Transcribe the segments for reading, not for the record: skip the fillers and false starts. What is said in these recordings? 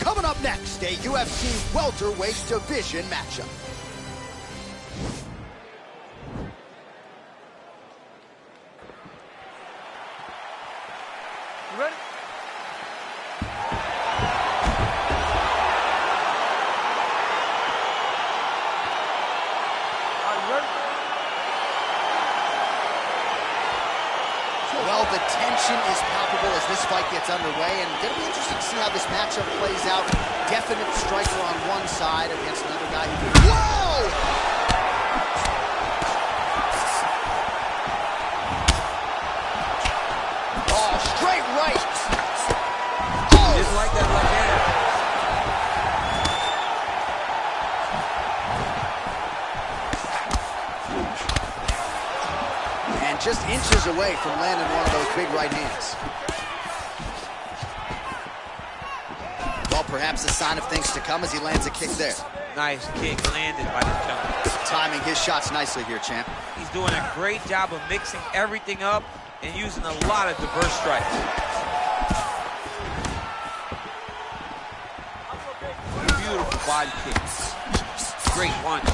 Coming up next, a UFC welterweight division matchup. You ready? Well, the tension is palpable as this fight gets underway, and it's going to be interesting to see how this matchup plays out. Definite striker on one side against another guy who... Whoa! Oh, straight right! Oh! Didn't like that left hand. And just inches away from landing one of those big right hands. Well, perhaps a sign of things to come as he lands a kick there. Nice kick landed by the gentleman. Timing his shots nicely here, champ. He's doing a great job of mixing everything up and using a lot of diverse strikes. Beautiful body kicks. Great punch.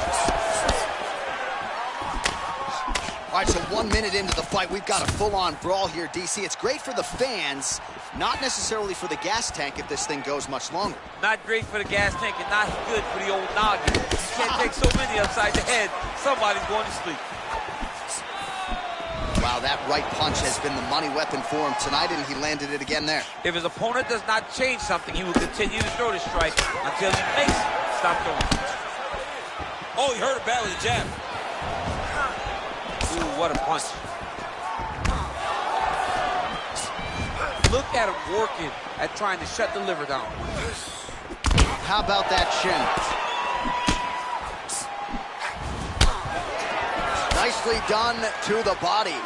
All right, so 1 minute into the fight, we've got a full-on brawl here, DC. It's great for the fans, not necessarily for the gas tank if this thing goes much longer. Not great for the gas tank and not good for the old noggin. You can't take so many upside the head. Somebody's going to sleep. Wow, that right punch has been the money weapon for him tonight, and he landed it again there. If his opponent does not change something, he will continue to throw the strike until he makes it stop throwing. Oh, he hurt it bad with the jab. Ooh, what a punch. Look at him working at trying to shut the liver down. How about that shin? Nicely done to the body.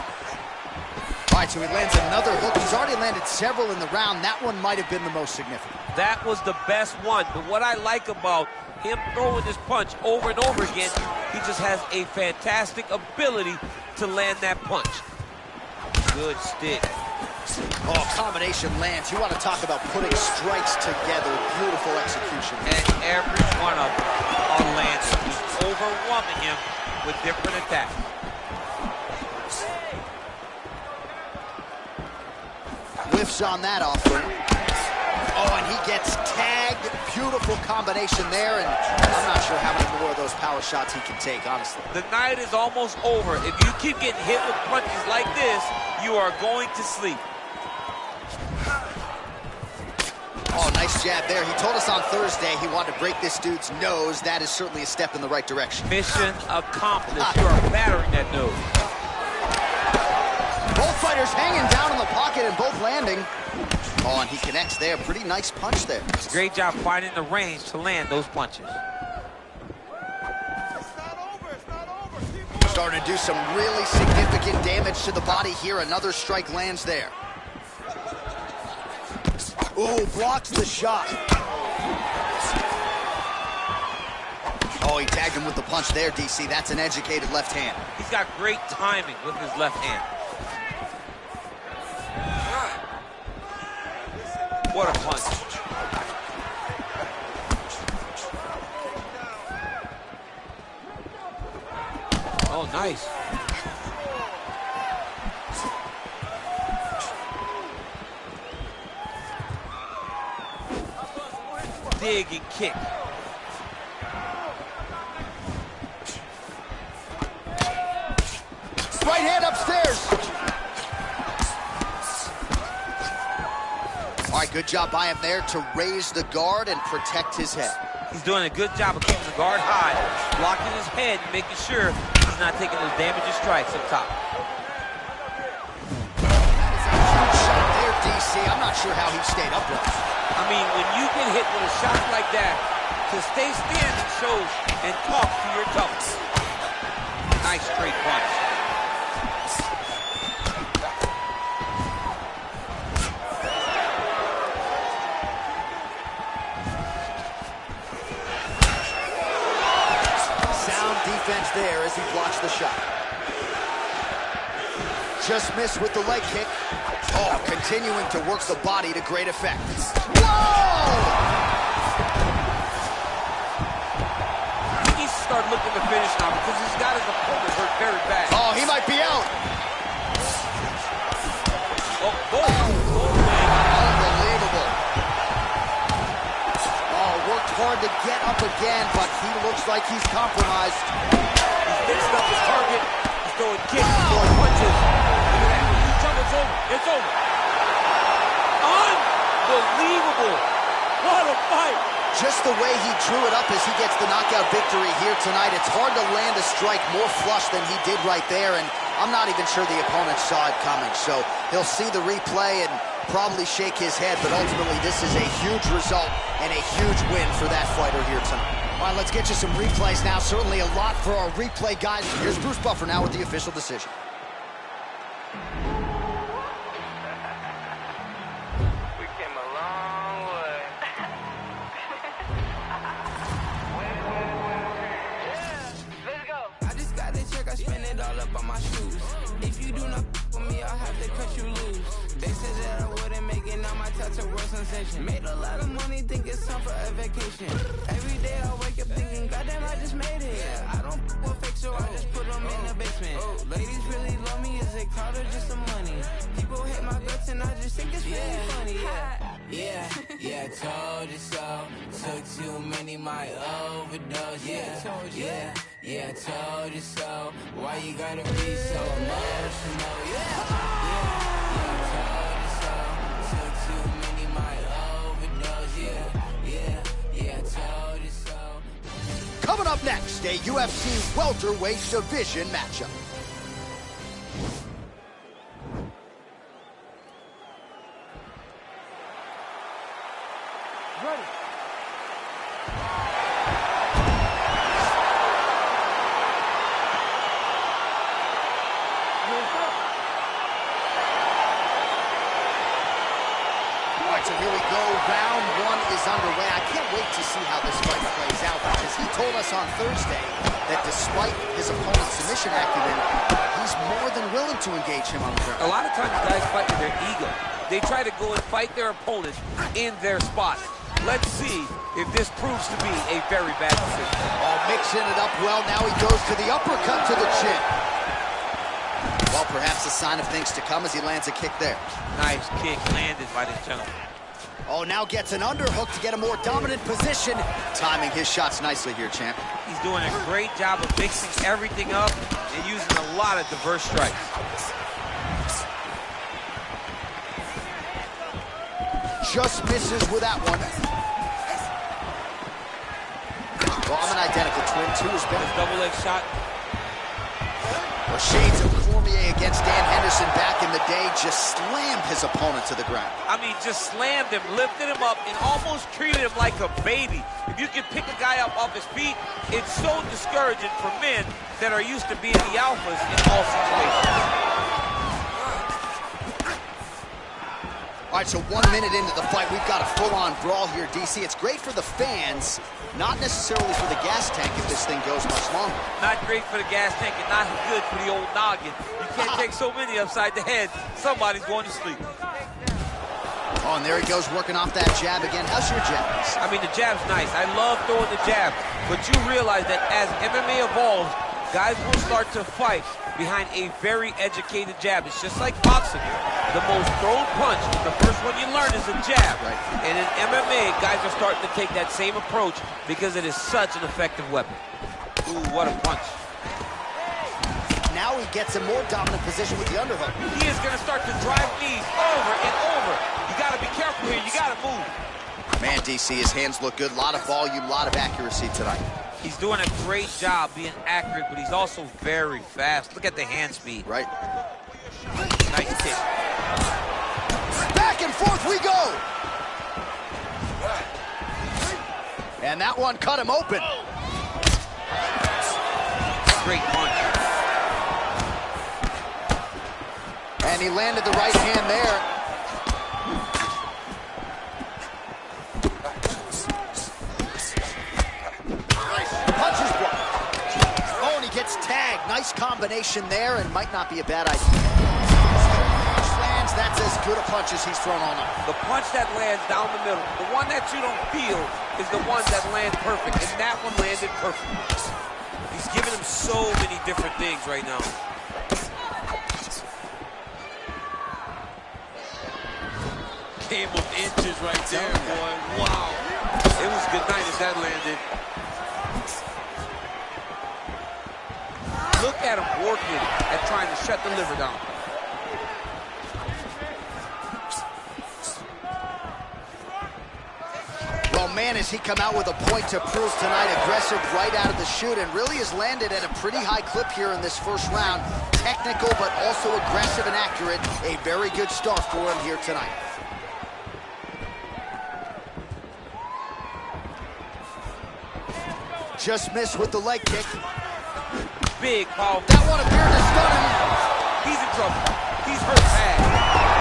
All right, so he lands another hook. He's already landed several in the round. That one might have been the most significant. That was the best one, but what I like about him throwing this punch over and over again, he just has a fantastic ability to land that punch. Good stick. Oh, combination lands. You want to talk about putting strikes together. Beautiful execution. And every one of them are landing. He's overwhelming him with different attacks. Whiffs on that offering. Oh, and he gets tagged. Beautiful combination there, and I'm not sure how many more of those power shots he can take, honestly. The night is almost over. If you keep getting hit with punches like this, you are going to sleep. Oh, nice jab there. He told us on Thursday he wanted to break this dude's nose. That is certainly a step in the right direction. Mission accomplished. You are battering that nose. Both fighters hanging down in the pocket and both landing. Oh, and he connects there. Pretty nice punch there. Great job finding the range to land those punches. Starting to do some really significant damage to the body here. Another strike lands there. Ooh, blocks the shot. Oh, he tagged him with the punch there, DC. That's an educated left hand. He's got great timing with his left hand. What a punch. Oh, nice. Dig and kick. Right hand upstairs. All right, good job by him there to raise the guard and protect his head. He's doing a good job of keeping the guard high, blocking his head, and making sure he's not taking those damaging strikes up top. That is a huge shot there, DC. I'm not sure how he stayed upright. I mean, when you get hit with a shot like that, to stay standing shows and talk to your toughness. Nice straight punch. Sound defense there as he blocks the shot. Just missed with the leg kick. Oh, continuing to work the body to great effect. Whoa! start looking to finish now because he's got his opponent hurt very bad. Oh, he might be out. Unbelievable. Oh, worked hard to get up again, but he looks like he's compromised. He's fixed up his target. He's throwing kicks, he's throwing punches. Look at that. It's over. It's over. Unbelievable. What a fight. Just the way he drew it up as he gets the knockout victory here tonight. It's hard to land a strike more flush than he did right there, and I'm not even sure the opponent saw it coming. So he'll see the replay and probably shake his head, but ultimately this is a huge result and a huge win for that fighter here tonight. All right, let's get you some replays now. Certainly a lot for our replay guys. Here's Bruce Buffer now with the official decision. On my shoes. If you do not for me, I'll have to cut you loose. They said that I wouldn't make it, now my touch a world sensation. Made a lot of money, think it's time for a vacation. Every day I wake up thinking, goddamn, I just made it. I don't with fake, so I just put them in the basement. Ladies really love me, is it clout or just some money? People hate my guts and I just think it's really funny. Yeah, told you so. Took too many, my overdose. Told you so. Why you gotta be so emotional? Told you so. Took too many, my overdose. Told you so. Coming up next, a UFC welterweight division matchup. Ready. So here we go, round one is underway. I can't wait to see how this fight plays out because he told us on Thursday that despite his opponent's submission acumen, he's more than willing to engage him on the ground. A lot of times guys fight with their ego. They try to go and fight their opponents in their spot. Let's see if this proves to be a very bad decision. Oh, mixing it up well. Now he goes to the uppercut to the chin. Well, perhaps a sign of things to come as he lands a kick there. Nice kick landed by this gentleman. Oh, now gets an underhook to get a more dominant position. Timing his shots nicely here, champ. He's doing a great job of mixing everything up and using a lot of diverse strikes. Just misses with that one. Well, I'm an identical twin, too, has been a double leg shot. Well, shades of Cormier against Dan Henderson back in the day just slammed his opponent to the ground. I mean, just slammed him, lifted him up, and almost treated him like a baby. If you can pick a guy up off his feet, it's so discouraging for men that are used to being the alphas in all situations. All right, so 1 minute into the fight, we've got a full-on brawl here, DC. It's great for the fans, not necessarily for the gas tank if this thing goes much longer. Not great for the gas tank and not good for the old noggin. You can't take so many upside the head. Somebody's going to sleep. Oh, and there he goes working off that jab again. How's your jab? I mean, the jab's nice. I love throwing the jab. But you realize that as MMA evolves, guys will start to fight behind a very educated jab. It's just like boxing. The most thrown punch, the first one you learn is a jab. Right. And in MMA, guys are starting to take that same approach because it is such an effective weapon. Ooh, what a punch. Now he gets a more dominant position with the underhook. He is going to start to drive knees over and over. You got to be careful here. You got to move. Man, DC, his hands look good. A lot of volume, a lot of accuracy tonight. He's doing a great job being accurate, but he's also very fast. Look at the hand speed. Right. Nice kick. Back and forth we go. And that one cut him open. Great punch. And he landed the right hand there. Punches blocked. Oh, and he gets tagged. Nice combination there, and might not be a bad idea. Punch lands. That's as good a punch as he's thrown all night. The punch that lands down the middle, the one that you don't feel, is the one that lands perfect, and that one landed perfect. giving him so many different things right now. Game of inches right there, boy. Wow. It was good night as that landed. Look at him working at trying to shut the liver down. Well, man, has he come out with a point to prove tonight. Aggressive right out of the chute and really has landed at a pretty high clip here in this first round. Technical, but also aggressive and accurate. A very good start for him here tonight. Just missed with the leg kick. Big, powerful. That one appeared to stun him. He's in trouble. He's hurt bad.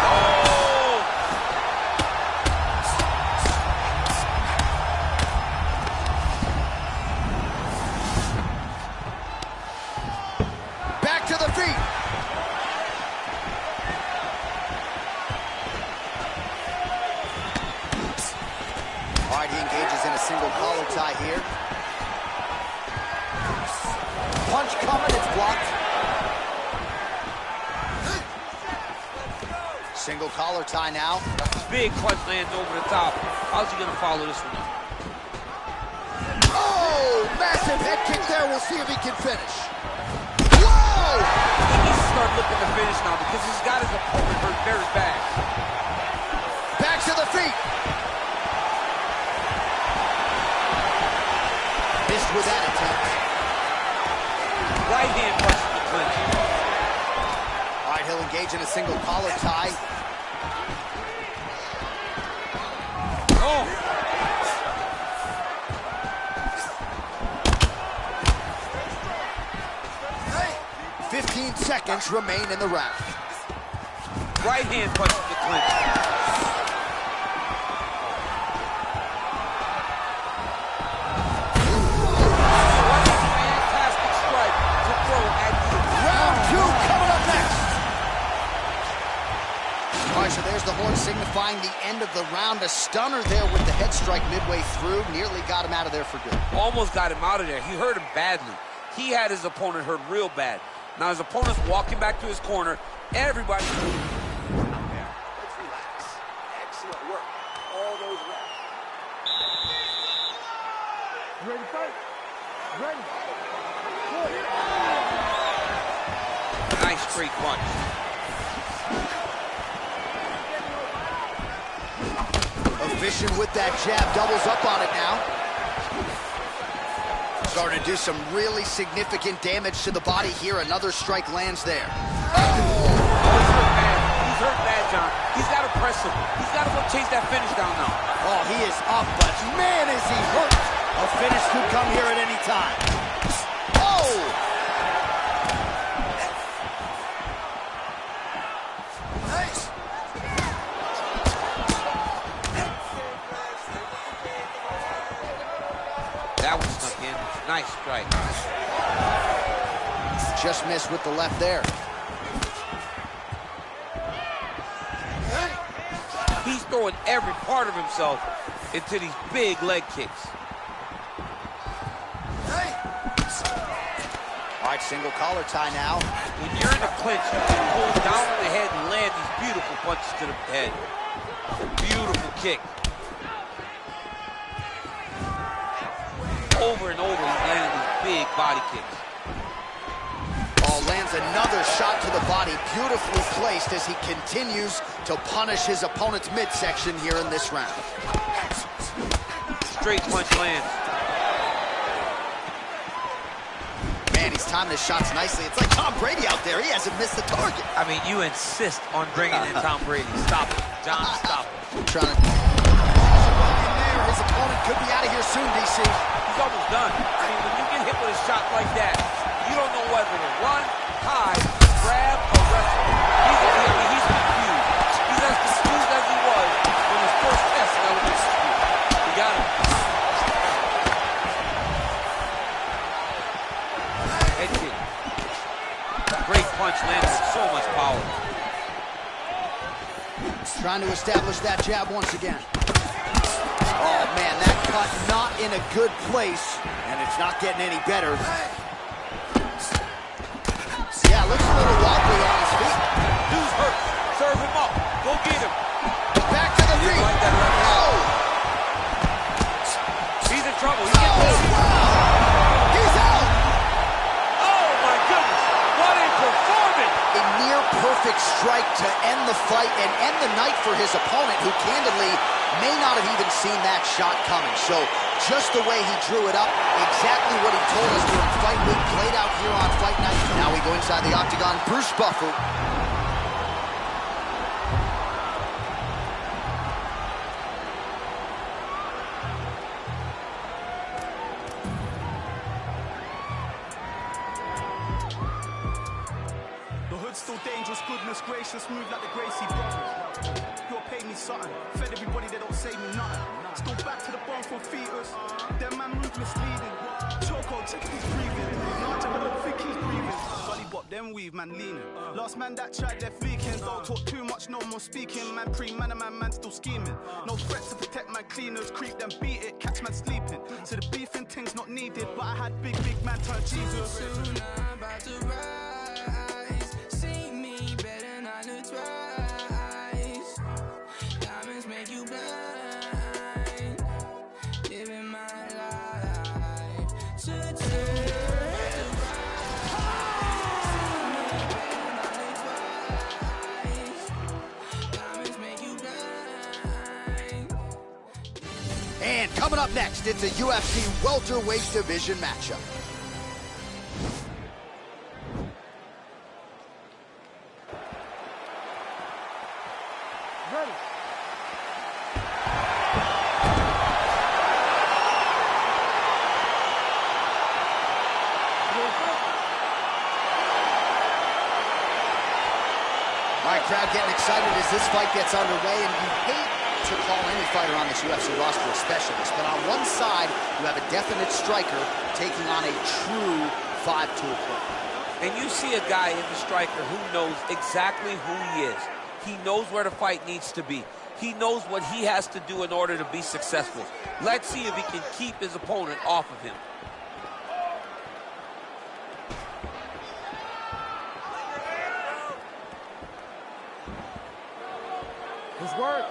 Oh! Back to the feet. All right, he engages in a single collar tie here. Punch coming, it's blocked. Single collar tie now. Big punch lands over the top. How's he gonna follow this one up? Oh, massive head kick there. We'll see if he can finish. Whoa! He needs to start looking to finish now because he's got his opponent hurt very bad. Back to the feet. Missed with that attempt. Right hand punch to the clinch. All right, he'll engage in a single collar tie. Oh! 15 seconds remain in the round. Right hand punch to the clinch. What a fantastic strike to throw at you. Round two coming up next. All right, so there's the horn signifying the end of the round. A stunner there with the head strike midway through. Nearly got him out of there for good. Almost got him out of there. He hurt him badly. He had his opponent hurt real bad. Now his opponent's walking back to his corner. Everybody... Let's relax. Excellent work. All those reps. Ready to fight? Ready. Nice straight punch. Efficient with that jab, doubles up on it now. Starting to do some really significant damage to the body here. Another strike lands there. Oh, he's hurt bad. He's hurt bad, John. He's got to press him. He's got to go chase that finish down now. Oh, he is up, but man, is he hurt. A finish could come here at any time. Oh! That one snuck in. Nice strike. Just missed with the left there. He's throwing every part of himself into these big leg kicks. All right, single collar tie now. When you're in a clinch, you can hold down on the head and land these beautiful punches to the head. Beautiful kick. Over and over, he's landing these big body kicks. Oh, lands another shot to the body, beautifully placed as he continues to punish his opponent's midsection here in this round. Straight punch lands. Man, he's timing his shots nicely. It's like Tom Brady out there. He hasn't missed the target. I mean, you insist on bringing in Tom Brady. Stop it. John, stop it. Trying to... there. His opponent could be out of here soon, DC. He's almost done. I mean, when you get hit with a shot like that, you don't know whether to run, hide, grab, or wrestle. He's confused. He's as confused as he was when his first test in elementary school. He got him. Head kick. Great punch landed with so much power. Trying to establish that jab once again. Oh, man, that cut not in a good place, and it's not getting any better. Yeah, looks a little wobbly on his feet. Dude's hurt. Serve him up. Go get him. Back to the feet. like that right now. Oh! He's in trouble. He's Oh, getting busy. wow! He's out! Oh, my goodness. What a performance. A near-perfect strike to end the fight and end the night for his opponent, who candidly may not have even seen that shot coming. So just the way he drew it up, exactly what he told us during Fight Week, played out here on Fight Night. Now we go inside the octagon. Bruce Buffer. The hood's still dangerous, goodness gracious, move like the Gracie brothers. You'll pay me something, fed everybody, they don't save me nothing. Still back to the bone from fetus, them man move misleading. Choco, check if he's breathing. Larger, I don't think he's breathing. Golly bop, them weave, man leaning. Last man that tried, they're fleeking. Don't talk too much, no more speaking. Man pre-man, a man still scheming. No threat to protect my cleaners, creep them, beat it, catch man sleeping. So the beef and things not needed, but I had big man turn Jesus. Soon I'm about to rise. See me better not to twice. Diamonds make you blind. Living my life to turn. And coming up next, it's a UFC welterweight division matchup. Ready. All right, crowd getting excited as this fight gets underway, and you hate to call any fighter on this UFC roster a specialist, but on one side, you have a definite striker taking on a true 5-tool player. And you see a guy in the striker who knows exactly who he is. He knows where the fight needs to be. He knows what he has to do in order to be successful. Let's see if he can keep his opponent off of him. Good work.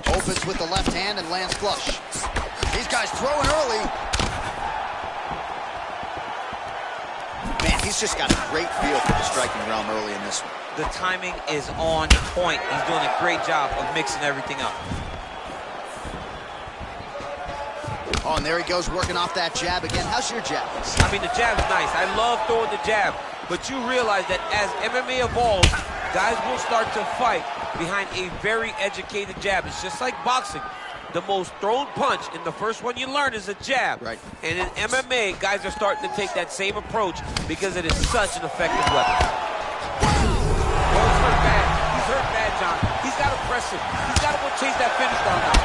Opens with the left hand and lands flush. These guys throwing early. Man, he's just got a great feel for the striking realm early in this one. The timing is on point. He's doing a great job of mixing everything up. Oh, and there he goes, working off that jab again. How's your jab? I mean, the jab's nice. I love throwing the jab. But you realize that as MMA evolves, guys will start to fight behind a very educated jab. It's just like boxing. The most thrown punch in the first one you learn is a jab. Right. And in MMA, guys are starting to take that same approach because it is such an effective weapon. Oh, he's hurt bad. He's hurt bad, John. He's got to press it. He's got to go chase that finish down now.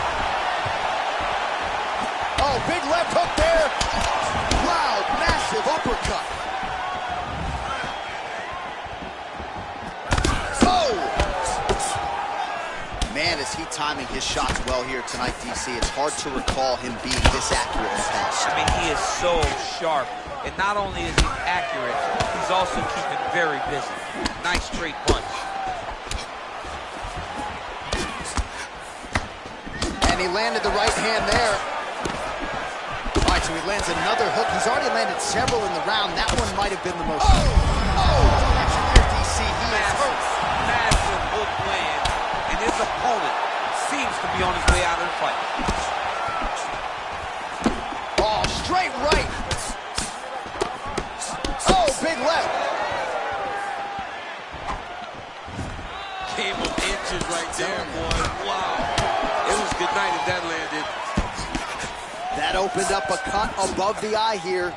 Oh, big left hook there. Wow, massive uppercut. Oh! Man, is he timing his shots well here tonight, DC. It's hard to recall him being this accurate in the past. I mean, he is so sharp. And not only is he accurate, he's also keeping very busy. Nice straight punch. And he landed the right hand there. All right, so he lands another hook. He's already landed several in the round. That one might have been the most. Oh, connection here, DC. He is hurt. Massive hook land. And his opponent seems to be on his way out of the fight. Oh, straight right. Oh, big left. Came up inches right there, boy. Wow. It was good night if that landed. That opened up a cut above the eye here.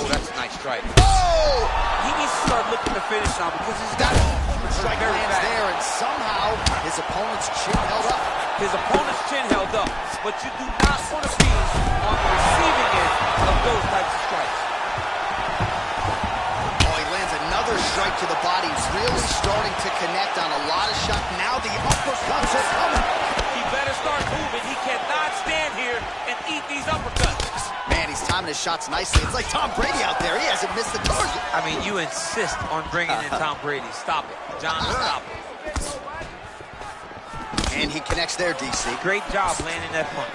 Oh, that's a nice strike. Oh! He needs to start looking to finish now because he's got Strike very lands fast. there, and somehow his opponent's chin held up. His opponent's chin held up, but you do not want to be on the receiving end of those types of strikes. Oh, he lands another strike to the body, really starting to connect on a lot of shots. Now the uppercuts are coming. He better start moving. He cannot stand here and eat these uppercuts. Man, he's timing his shots nicely. It's like Tom Brady out there. He hasn't missed the target. I mean, you insist on bringing in Tom Brady. Stop it. John, stop it. And he connects there, DC. Great job landing that punch.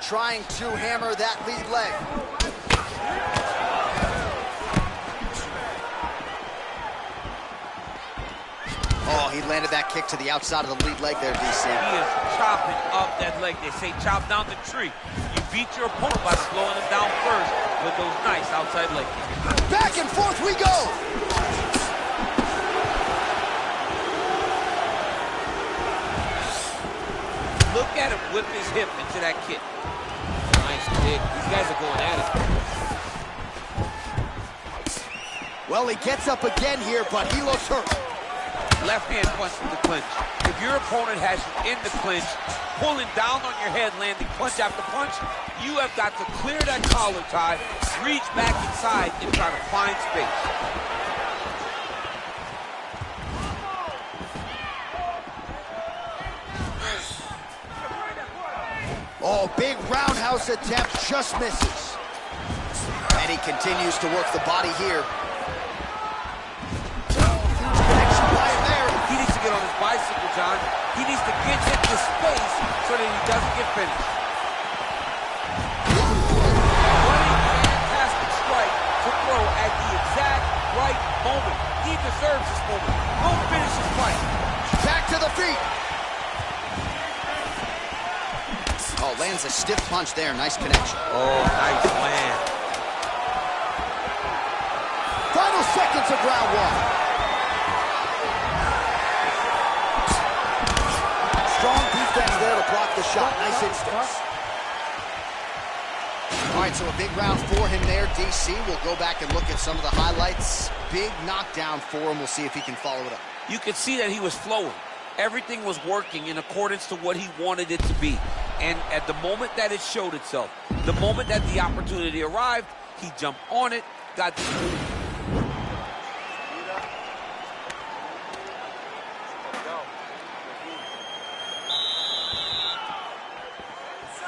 Trying to hammer that lead leg. Oh, he landed that kick to the outside of the lead leg there, DC. He is chopping up that leg. They say chop down the tree. You beat your opponent by slowing him down first with those nice outside leg kicks. Back and forth we go. Look at him whip his hip into that kick. Nice kick. These guys are going at it. Well, he gets up again here, but he looks hurt. Left hand punch from the clinch. If your opponent has you in the clinch, pulling down on your head, landing punch after punch, you have got to clear that collar tie, reach back inside, and try to find space. Oh, big roundhouse attempt, just misses. And he continues to work the body here. Huge connection by him there. He needs to get on his bicycle, John. He needs to get into space so that he doesn't get finished. What a fantastic strike to throw at the exact right moment. He deserves this moment. Go finish his fight. Back to the feet. Oh, lands a stiff punch there. Nice connection. Oh, nice land. Final seconds of round one. Strong defense there to block the shot. Nice instincts. All right, so a big round for him there, DC. We'll go back and look at some of the highlights. Big knockdown for him. We'll see if he can follow it up. You could see that he was flowing. Everything was working in accordance to what he wanted it to be. And at the moment that it showed itself, the moment that the opportunity arrived, he jumped on it, got the move.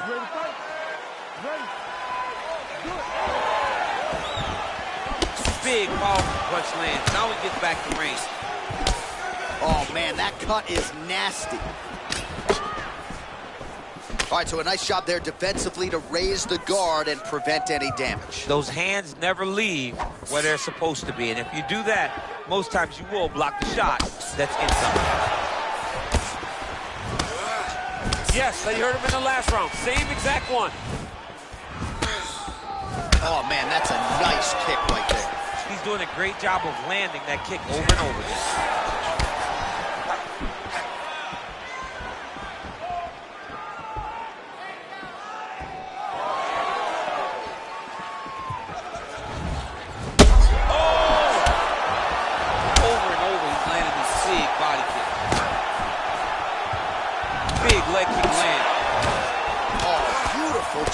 Ready to fight? Ready. Do it. Big, powerful punch lands. Now he gets back to range. Oh, man, that cut is nasty. All right, so a nice job there defensively to raise the guard and prevent any damage. Those hands never leave where they're supposed to be. And if you do that, most times you will block the shot that's inside. Yes, they heard him in the last round. Same exact one. Oh, man, that's a nice kick right there. He's doing a great job of landing that kick over and over again.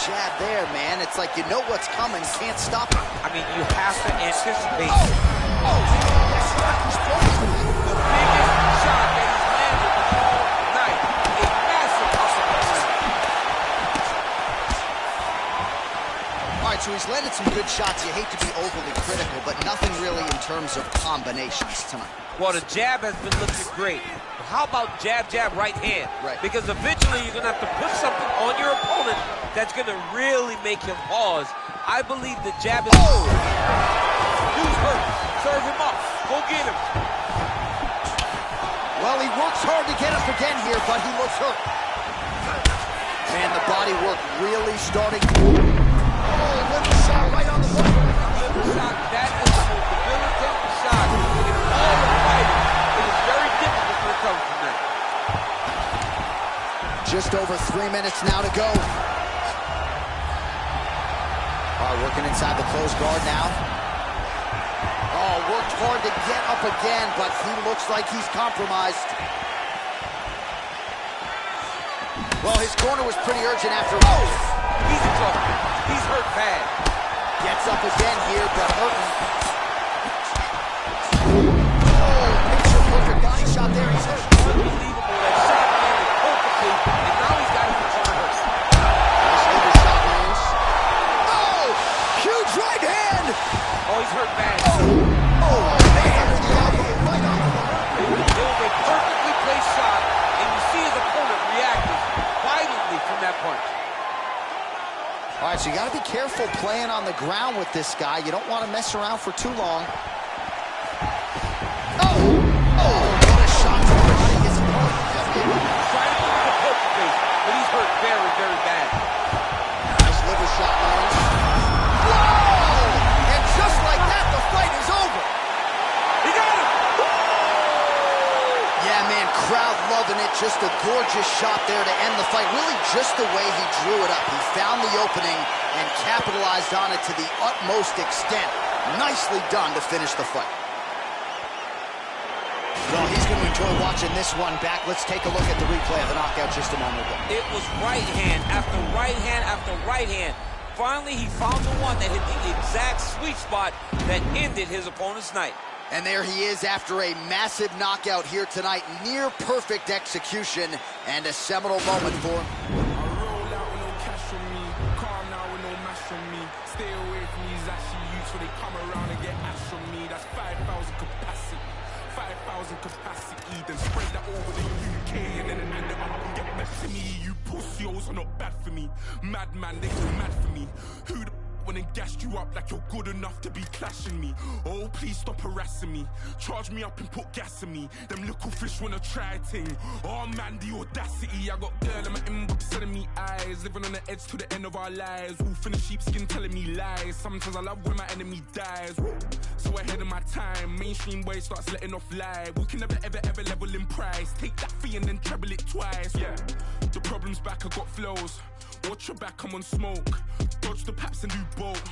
Jab there, man. It's like you know what's coming, can't stop it. I mean, you have to anticipate. Oh, that's Rocky's point. The biggest shot that he's landed all night. A massive uppercut. All right, so he's landed some good shots. You hate to be overly critical, but nothing really in terms of combinations tonight. Well, the jab has been looking great. But how about jab, jab, right hand? Right. Because eventually you're going to have to put something on your opponent that's going to really make him pause. I believe the jab is... Oh! Dude's hurt. Serve him up. Go get him. Well, he works hard to get up again here, but he looks hurt. Man, the body work really starting. Oh, liver shot right on the button. Liver shot, that is the most debilitating shot in all the fighting. It is very difficult to recover from that. Just over 3 minutes now to go. All right, working inside the closed guard now. Oh, worked hard to get up again, but he looks like he's compromised. Well, his corner was pretty urgent after all. He's in trouble. He's hurt bad. Gets up again here, but hurting. Oh, picture perfect body shot there. He's hurt. Unbelievable. That shot landed perfectly, and now he's got his arm hurt. Nice liver shot lands. Oh, huge right hand. Oh, he's hurt bad. Oh, man. Right on. It was a perfectly placed shot, and you see his opponent reacting violently from that punch. All right, so you got to be careful playing on the ground with this guy. You don't want to mess around for too long. Oh, what a shot to body his opponent. Trying to put him in a poker face, but he's hurt very, very bad. Nice liver shot lands. Whoa! And just like that, the fight is over. He got him! Yeah, man, crowd loving it. Just a gorgeous shot there to end the fight. Really just the way he drew it up. He found the opening and capitalized on it to the utmost extent. Nicely done to finish the fight. Well, he's going to enjoy watching this one back. Let's take a look at the replay of the knockout just a moment ago. It was right hand after right hand after right hand. Finally, he found the one that hit the exact sweet spot that ended his opponent's night. And there he is after a massive knockout here tonight. Near perfect execution and a seminal moment for him. I roll out with no cash from me, calm now with no mash from me. Stay away from these ashy youths when they come around and get ash from me. That's 5,000 capacity, 5,000 capacity. Then spread that over the UK and then end it up and get back to me. You pussios are not bad for me. Madman, they go mad for me. Who the when they gassed you up like you're good enough to be clashing me? Oh, please stop harassing me. Charge me up and put gas in me. Them little fish wanna try ting. Oh man, the audacity. I got girl in my inbox sending me eyes. Living on the edge to the end of our lives. Wolf in the sheepskin telling me lies. Sometimes I love when my enemy dies. So ahead of my time, mainstream way starts letting off live. We can never ever level in price. Take that fee and then treble it twice. Yeah, the problem's back, I got flows. Watch your back, I'm on smoke. Dodge the paps and do both.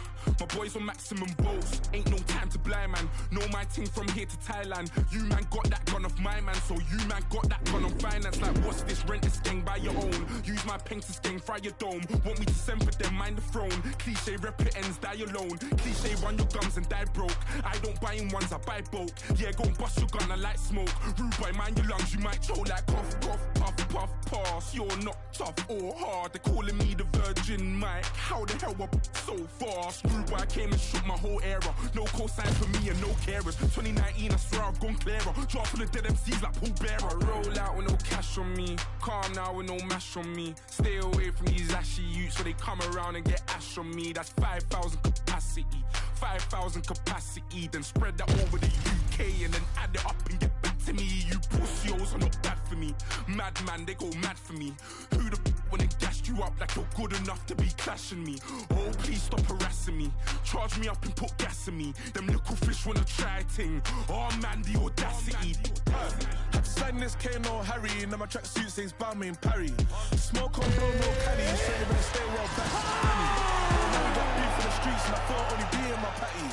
My boys on maximum bolts. Ain't no time to blind man. Know my ting from here to Thailand. You man got that gun off my man, so you man got that gun on finance. Like what's this? Rent a skeng by your own. Use my pen to skeng, fry your dome. Want me to send for them, mind the throne. Cliche rep it ends, die alone. Cliche run your gums and die broke. I don't buy in ones, I buy bulk. Yeah, go and bust your gun, I like smoke. Rude boy, mind your lungs, you might choke like cough, cough, puff, puff, pass. You're not tough or hard. They're calling me the Virgin Mike. How the hell up so fast? Rude boy, I came and shook my whole era. No cosign for me and no carers. 2019, I swear I've gone clearer. Drop full of dead MCs like Paul Bearer. I roll out with no cash on me. Calm now with no mash on me. Stay away from these ashy youths so they come around and get ash on me. That's 5,000 capacity. 5,000 capacity. Then spread that over the UK and then add it up and get back to me. You pussios are not bad for me. Madman, they go mad for me. Who the when they gassed you up like you're good enough to be clashing me? Oh, please stop harassing me. Charge me up and put gas in me. Them little fish wanna try ting. Oh man, the audacity. Had to sign this K, no Harry. Now my tracksuit says Balmain Parry. Smoke on blow, no caddy. So you better stay well back. Now we got beef for the streets and I thought only be in my patty.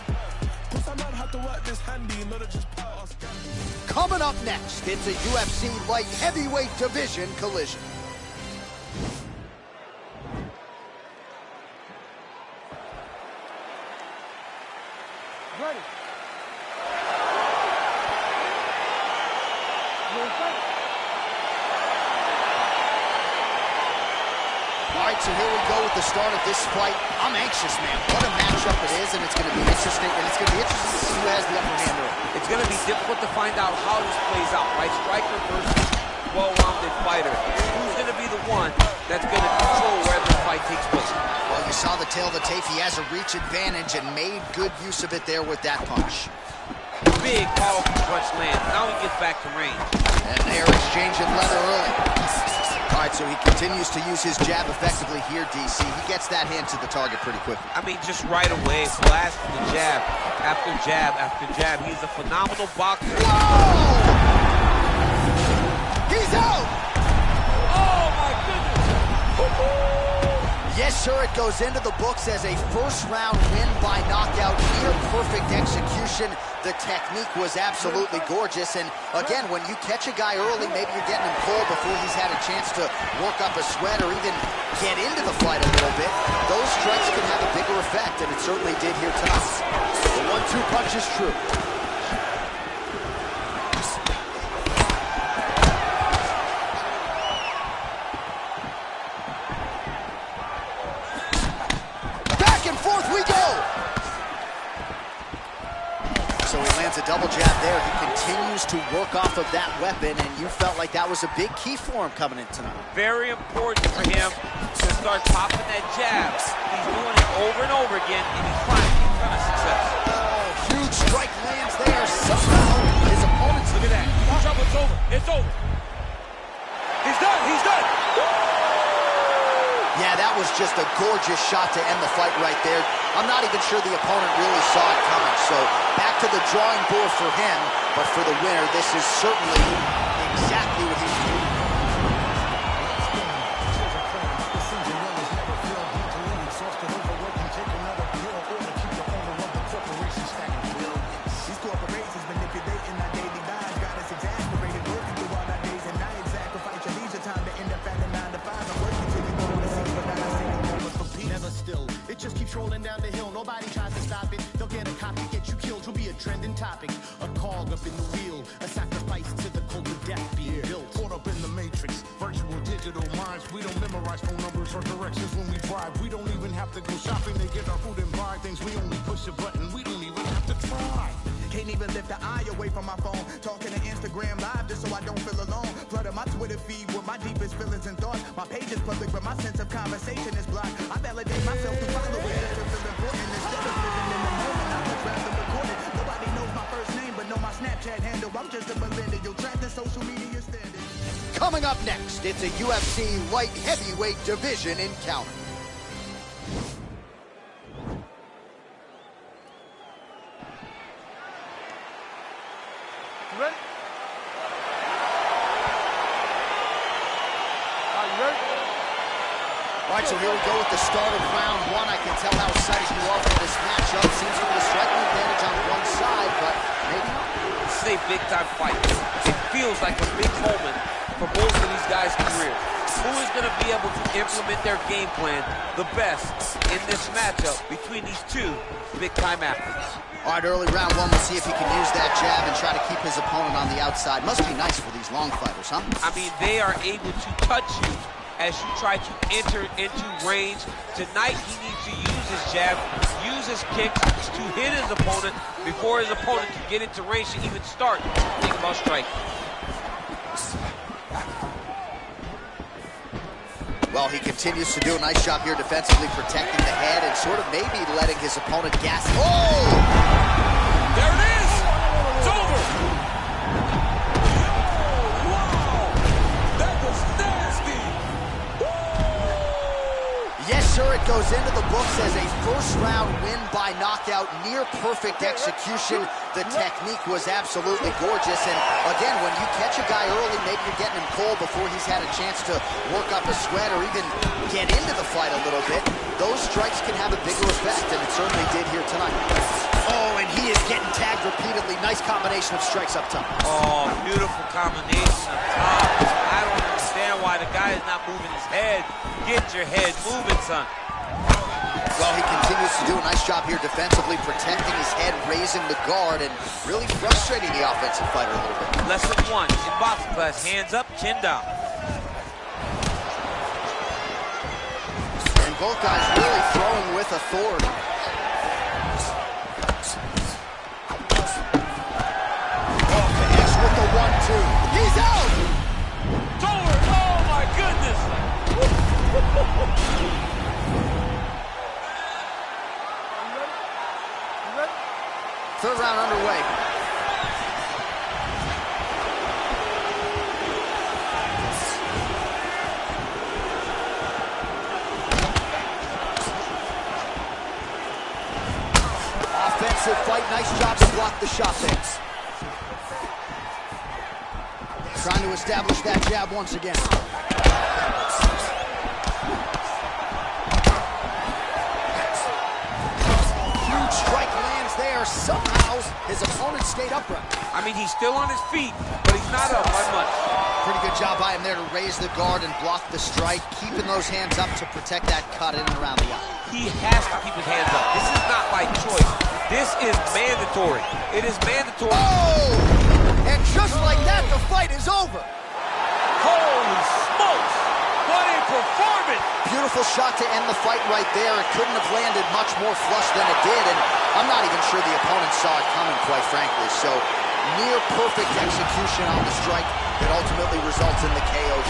Cause I man had to work this handy, not to just part us. Coming up next, it's a UFC light heavyweight division collision. Ready. All right, so here we go with the start of this fight. I'm anxious, man. What a matchup it is, and it's going to be interesting. And it's going to be interesting to see who has the upper hand early. It's going to be difficult to find out how this plays out, right? Striker versus well-rounded fighter. Who's going to be the one that's going to control where the fight takes place? Well, you saw the tail of the tape. He has a reach advantage and made good use of it there with that punch. Big, powerful punch lands. Now he gets back to range. And they're exchanging leather early. All right, so he continues to use his jab effectively here, DC. He gets that hand to the target pretty quickly. I mean, just right away, blasting the jab after jab after jab. He's a phenomenal boxer. Whoa! He's out! Oh, my goodness! Yes, sir, it goes into the books as a first-round win by knockout, near-perfect execution. The technique was absolutely gorgeous, and again, when you catch a guy early, maybe you're getting him cold before he's had a chance to work up a sweat or even get into the fight a little bit. Those strikes can have a bigger effect, and it certainly did here tonight. The 1-2 punch is true. A double jab there. He continues to work off of that weapon, and you felt like that was a big key for him coming in tonight. Very important for him to start popping that jab. He's doing it over and over again, and he's finding a ton of success. Oh, huge strike lands there. Somehow his opponent's... Look at that. Trouble's over. It's over. He's done. He's done. Yeah, that was just a gorgeous shot to end the fight right there. I'm not even sure the opponent really saw it coming. So back to the drawing board for him. But for the winner, this is certainly exactly what he needed. It just keeps rolling down the hill. Nobody tries to stop it. They'll get a copy, get you killed. You'll be a trending topic. A cog up in the wheel. A sacrifice to the cult of death being built. Caught up in the matrix. Virtual digital minds. We don't memorize phone numbers or directions when we drive. We don't even have to go shopping to get our food and buy things. We only push a button. We don't even have to try. Can't even lift the eye away from my phone. Talking to Instagram live just so I don't feel alone. Flooding my Twitter feed with my deepest feelings and thoughts. My page is public, but my sense of conversation is blocked. I validate myself through following just to feel important. Instead of living in the moment, I would rather record it. Nobody knows my first name, but know my Snapchat handle. I'm just a millennial trapped in social media standards. Coming up next, it's a UFC light heavyweight division encounter. You ready? Are you ready? All right, so here we go with the start of round one. I can tell how excited you are for this matchup. Seems to be a striking advantage on one side, but maybe not. This is a big-time fight. It feels like a big moment for both of these guys' careers. Who is going to be able to implement their game plan the best in this matchup between these two big-time athletes? All right, early round one, we'll see if he can use that jab and try to keep his opponent on the outside. Must be nice for these long fighters, huh? I mean, they are able to touch you as you try to enter into range. Tonight, he needs to use his jab, use his kicks to hit his opponent before his opponent can get into range to even start to think about striking. Well, he continues to do a nice job here defensively, protecting the head and sort of maybe letting his opponent gas. Oh! There it is! It's over! Wow! That was nasty! Yes, sir, it goes into the books as a first-round win by knockout, near-perfect execution. The technique was absolutely gorgeous, and again, when you catch a guy early, maybe you're getting him cold before he's had a chance to work up a sweat or even get into the fight a little bit. Those strikes can have a bigger effect, and it certainly did here tonight. Oh, and he is getting tagged repeatedly. Nice combination of strikes up top. Oh, beautiful combination up top. I don't understand why the guy is not moving his head. Get your head moving, son. Well, he continues to do a nice job here defensively, protecting his head, raising the guard, and really frustrating the offensive fighter a little bit. Lesson one in boxing class, hands up, chin down. And both guys really throwing with authority. Oh, connects with the 1-2. He's out! It's over! Oh, my goodness! Third round underway. Offensive fight, nice job to block the shot fence. Trying to establish that jab once again. there. Somehow, his opponent stayed upright. I mean, he's still on his feet, but he's not up by much. Pretty good job by him there to raise the guard and block the strike, keeping those hands up to protect that cut in and around the eye. He has to keep his hands up. This is not by choice. This is mandatory. It is mandatory. Oh! And just like that, the fight is over. Holy smokes! What a performance! Beautiful shot to end the fight right there. It couldn't have landed much more flush than it did, and I'm not even sure the opponent saw it coming, quite frankly. So, near perfect execution on the strike that ultimately results in the KO.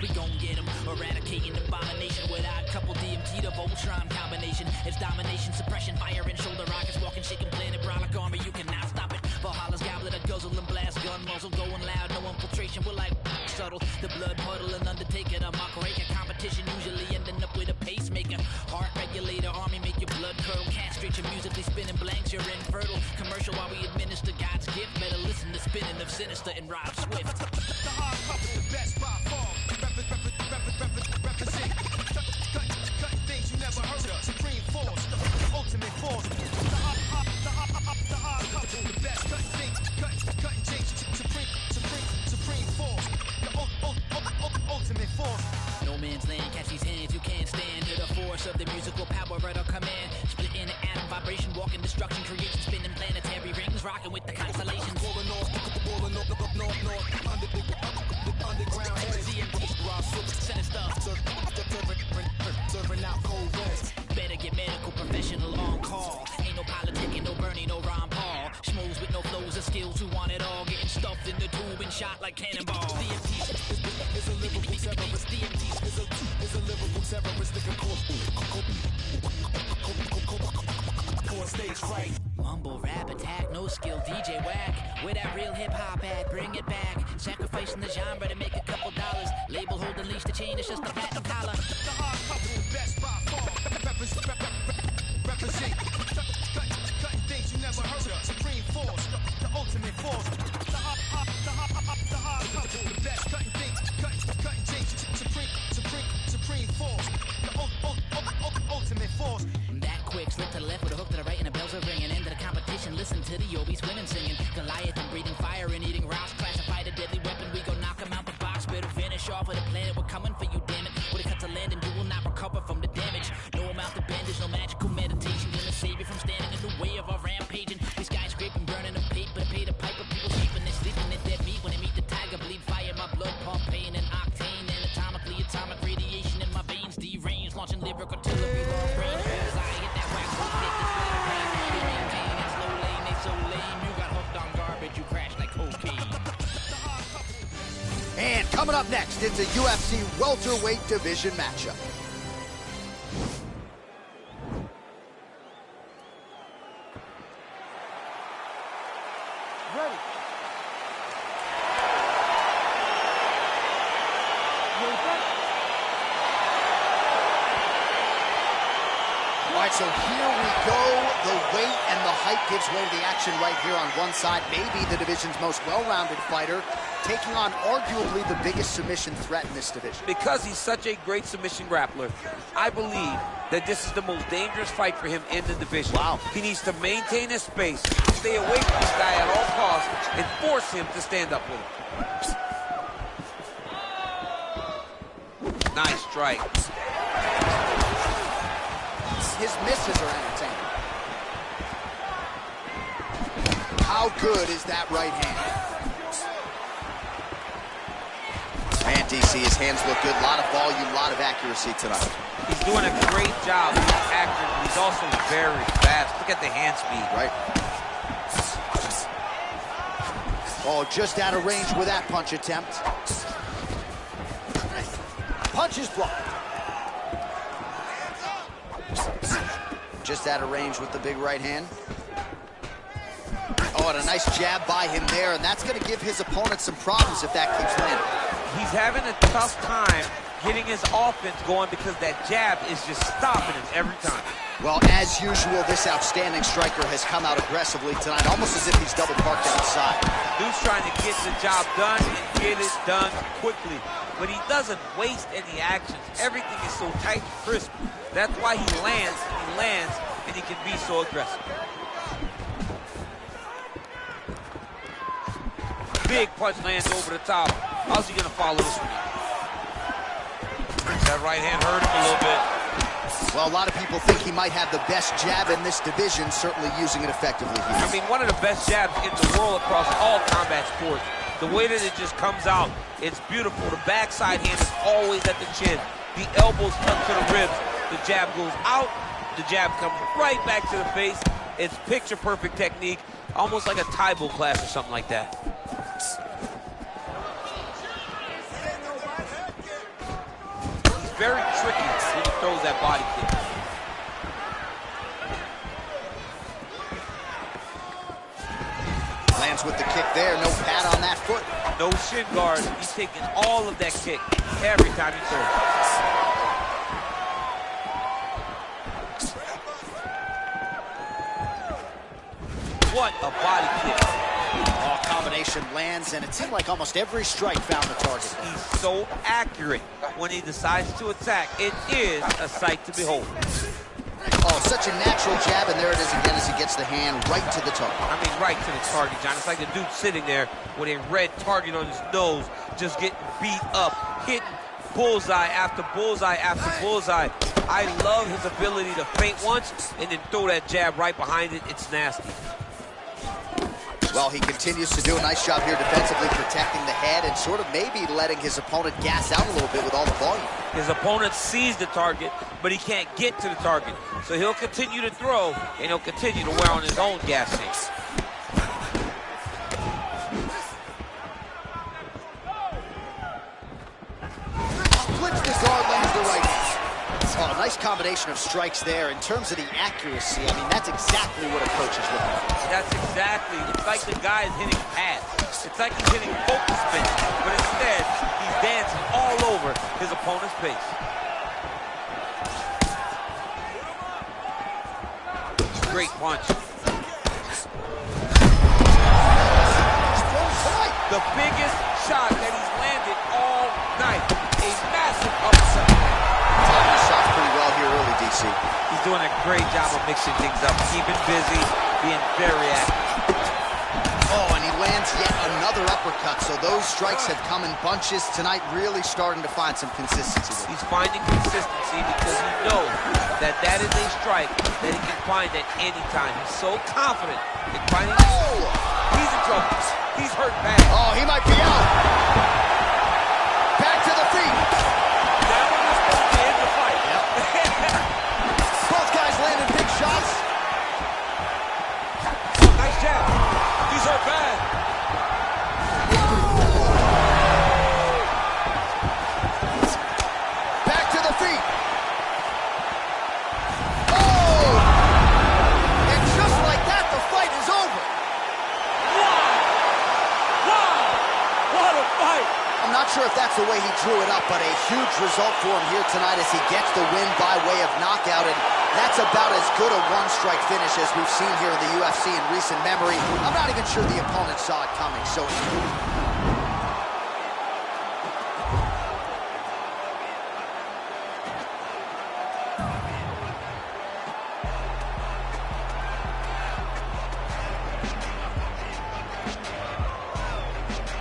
We gon' get him, eradicating abomination without a couple DMT to Voltron combination. It's domination, suppression, fire and shoulder rockets, walking, shaking, planet, brolic army, you cannot stop it. Valhalla's goblet, a guzzle and blast, gun muzzle going loud, no infiltration, we're like subtle. The blood puddle and undertaker, the mock raker, competition usually ending up with a pacemaker. Heart regulator, army make your blood curdle, castrate your musically spinning blanks, you're infertile. Commercial while we administer God's gift, better listen to spinning of Sinister and Rob Swift. The hard puppet, the best by far. Represent, cut things you never heard of. Supreme force, the ultimate force. The hard couple, the best. Cut things, cutting things. Supreme force. The ultimate force. No man's land, catch these hands, you can't stand to the force of the musical power at our command. Split in the atom, vibration, walking destruction, creation, spinning planetary rings, rocking with the constellations. Rolling north, underground heads, sinister, serving out cold west. Better get medical professional on call. Ain't no politicking, no Bernie, no Ron Paul. Schmoes with no flows or skills who want it all. Getting stuffed in the tube and shot like cannonballs. DMT is a lyrical terrorist. DMT is a lyrical terrorist. Stage fright. Mumble rap attack, no skill DJ whack. Where that real hip hop at? Bring it back. Sacrificing the genre to make a couple dollars. Label holding leash to chain, it's just a platinum collar. The hard couple, best by far. Represent. Cutting things you never heard of. Supreme force, the ultimate force. The hard couple, the best. Cutting things. Supreme force, the ultimate force. That quick, slip to the left with a hook to the right and the bells are ringing. Into the competition, listen to the Obies women singing. Goliath and breathing fire and eating rocks. Classified a deadly weapon, we go knock him out the box. Better vanish off of the planet, we're coming for you, damn it. With a cut to land and you will not recover from the damage. No amount of bandage, no magical meditation. Gonna save you from standing in the way of our rampaging. These guys scraping, burning the paper, pay the piper. People sleeping, they sleeping at their beat. When they meet the tiger, bleed fire, my blood pump, pain and octane. Anatomically, atomic radiation in my veins. Deranged, launching lyric artillery, long range. I hit that wax, hit this little brain. You maintain that slow lane, they so lame. You got hooked on garbage, you crashed like cocaine. And coming up next, it's a UFC welterweight division matchup. Ready. All right, so here we go. The weight and the height gives way to the action right here on one side. Maybe the division's most well-rounded fighter, taking on arguably the biggest submission threat in this division. Because he's such a great submission grappler, I believe that this is the most dangerous fight for him in the division. Wow. He needs to maintain his space, stay away from this guy at all costs, and force him to stand up with him. Nice strike. His misses are entertaining. How good is that right hand? Man, DC, his hands look good. A lot of volume, a lot of accuracy tonight. He's doing a great job. He's accurate, but he's also very fast. Look at the hand speed. Right. Oh, just out of range with that punch attempt. Punch is blocked. Just out of range with the big right hand. Oh, and a nice jab by him there, and that's going to give his opponent some problems if that keeps landing. He's having a tough time getting his offense going because that jab is just stopping him every time. Well, as usual, this outstanding striker has come out aggressively tonight, almost as if he's double parked outside. Dude's trying to get the job done and get it done quickly. But he doesn't waste any actions. Everything is so tight and crisp. That's why he lands, and he can be so aggressive. Big punch lands over the top. How's he gonna follow this one? That right hand hurt him a little bit. Well, a lot of people think he might have the best jab in this division, certainly using it effectively here. I mean, one of the best jabs in the world across all combat sports. The way that it just comes out, it's beautiful. The backside hand is always at the chin. The elbows tucked to the ribs. The jab goes out. The jab comes right back to the face. It's picture-perfect technique, almost like a Taibo class or something like that. He's very tricky when he throws that body kick. Lands with the kick there, no pad on that foot. No shin guard. He's taking all of that kick every time he throws. What a body kick. Oh, combination lands, and it seemed like almost every strike found the target. He's so accurate when he decides to attack. It is a sight to behold. Oh, such a natural jab, and there it is again as he gets the hand right to the target. I mean, right to the target, John. It's like the dude sitting there with a red target on his nose, just getting beat up, hitting bullseye after bullseye after bullseye. I love his ability to feint once and then throw that jab right behind it. It's nasty. Well, he continues to do a nice job here defensively, protecting the head and sort of maybe letting his opponent gas out a little bit with all the volume. His opponent sees the target, but he can't get to the target. So he'll continue to throw, and he'll continue to wear on his own gas tank. Flips the guard, lands the right. Oh, nice combination of strikes there. In terms of the accuracy, I mean, that's exactly what a coach is looking for. That's exactly. It's like the guy is hitting pads. It's like he's hitting focus spin, but instead, he's dancing all over his opponent's face. Great punch. The biggest shot that he's landed all night. A massive upset. Shot pretty well here early, DC. He's doing a great job of mixing things up, keeping busy, being very active. Oh, and he lands yet another uppercut, so those strikes have come in bunches tonight, really starting to find some consistency. He's finding consistency because he knows that that is a strike that he can find at any time. He's so confident in finding it. Oh! He's in trouble. He's hurt bad. Oh, he might be out. Back to the feet. That one is supposed to end the fight. Yep. Both guys landing big shots. Oh, nice jab. He's hurt bad. Back to the feet. Oh! And just like that, the fight is over. Wow! What a fight! I'm not sure if that's the way he drew it up, but a huge result for him here tonight as he gets the win by way of knockout, and that's about as good a one-strike finish as we've seen here in the UFC in recent memory. I'm not even sure the opponent saw it coming, so